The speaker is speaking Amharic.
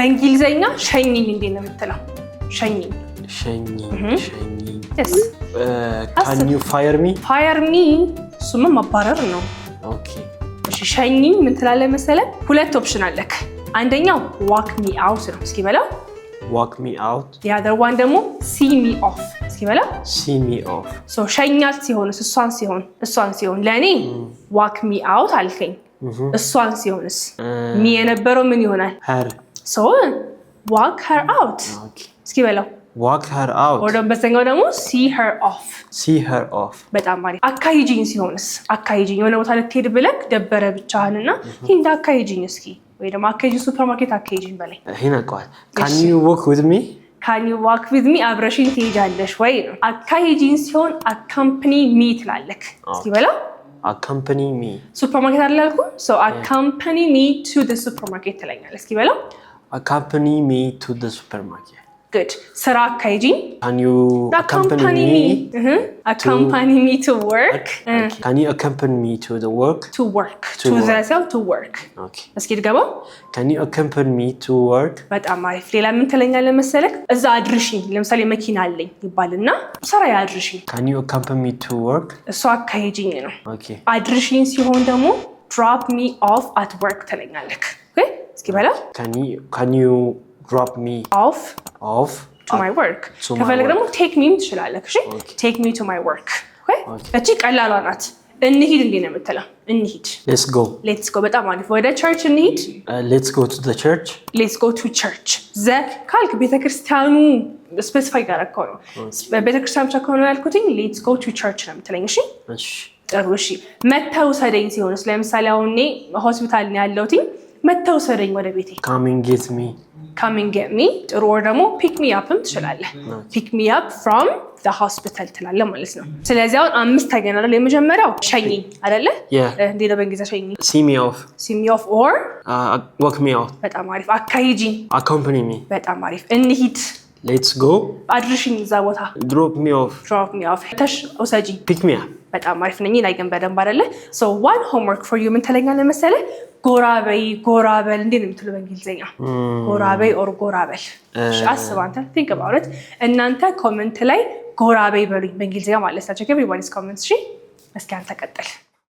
በእንግሊዘኛ ሸኝኝ እንዴት ነው የምትለው? ሸኝኝ yes can you fire me? fire me እሱማ ማባረር ነው። ኦኬ እሺ ሸኝኝ ምን ትላለህ መሰለህ? ሁለት ኦፕሽን አለክ። አንደኛው walk me out ነው። እስኪ በለው walk me out። the other one ደግሞ see me off። እስኪ በለው see me off። so ሸኛት ሲሆን እሷን ሲሆን ለኔ walk me out አልከኝ። እሷን ሲሆንስ ሚ የነበረው ምን ይሆናል? her so walk her out። እስኪ በለው walk her out። ወደ በሰኛው ደግሞ see her off። በጣም ማለት አካሂጂኝ ሲሆንስ? አካሂጂኝ የሆነ ቦታ ልትሄድ ብለክ ደበረ ብቻህንና ሂድ አካሂጂኝ እስኪ ወይ ደግሞ አካሂጂኝ ሱፐርማርኬት አካሂጂኝ በላይ ይሄን አውቀዋል። can you walk with me? can you walk with me አብረሽኝ ትሄጃለሽ ወይ ነው። አካሂጂኝ ሲሆን accompany me ትላለክ። እስኪ በለው accompany me። ሱፐርማርኬት አይደል ያልኩህ? so accompany me to the supermarket ትለኛለህ። እስኪ በለው accompany me to the supermarket። good ስራ አካሂጂኝ can you accompany me accompany me to work can you accompany me to the work to work okay እስኪ ድገመው can you accompany me to work። በጣም አሪፍ። ሌላ ምን ትለኛለህ መሰለክ? እዛ አድርሽኝ ለምሳሌ መኪና አለኝ ይባልና ስራ ያድርሽኝ can you accompany me to work እሱ አካሂጂኝ ነው። okay አድርሽኝ ሲሆን ደግሞ drop me off at work ትለኛለህ። okay እስኪ በላ can you drop me off to my work። ከፈለክ ደግሞ take me ትችላለህ። እሺ take me to my work okay እቺ ቀላሏ ናት። እንሂድ እንዴ ነው የምትለው? እንሂድ let's go በጣም አሪፍ። ወደ ቸርች እንሂድ let's go to the church ካልክ ቤተክርስቲያኑ ስፔሲፋይ ያደረከው ነው። ቤተክርስቲያን ብቻ ከሆነ ያልኩትኝ let's go to church ነው የምትለኝ። እሺ ጥሩ። እሺ መተው ሰደኝ ሲሆንስ? ለምሳሌ አሁን እኔ ሆስፒታል ነው ያለሁት፣ መተው ሰደኝ ወደ ቤቴ come and get me ጥሩ። ወር ደግሞ pick me upም ትችላለህ። pick me up from the hospital ትላለህ ማለት ነው። ስለዚህ አሁን 5 ታገኛለህ። የመጀመሪያው ሸኝኝ አይደለ? እንዴ ነው በእንግሊዘኛ ሸኝኝ? see me off or walk me out። በጣም አሪፍ። አካሂጂኝ accompany me። በጣም አሪፍ። እንሂድ let's go አድርሽኝ እዛ ቦታ drop me off ተሽ ወሰጂኝ pick me up። በጣም አሪፍ ነኝ ላይ ግን በደንብ አይደለ? so one homework for you ምን ትለኛለህ መሰለህ? ጎራ በል እንዴ ነው የምትለው በእንግሊዘኛ? ጎራ በይ or ጎራ በል። አስብ አንተ think about it። እናንተ ኮሜንት ላይ ጎራ በይ በሉኝ በእንግሊዘኛ ማለት ነው። everybody's comments። እሺ እስኪ አንተ ቀጥል።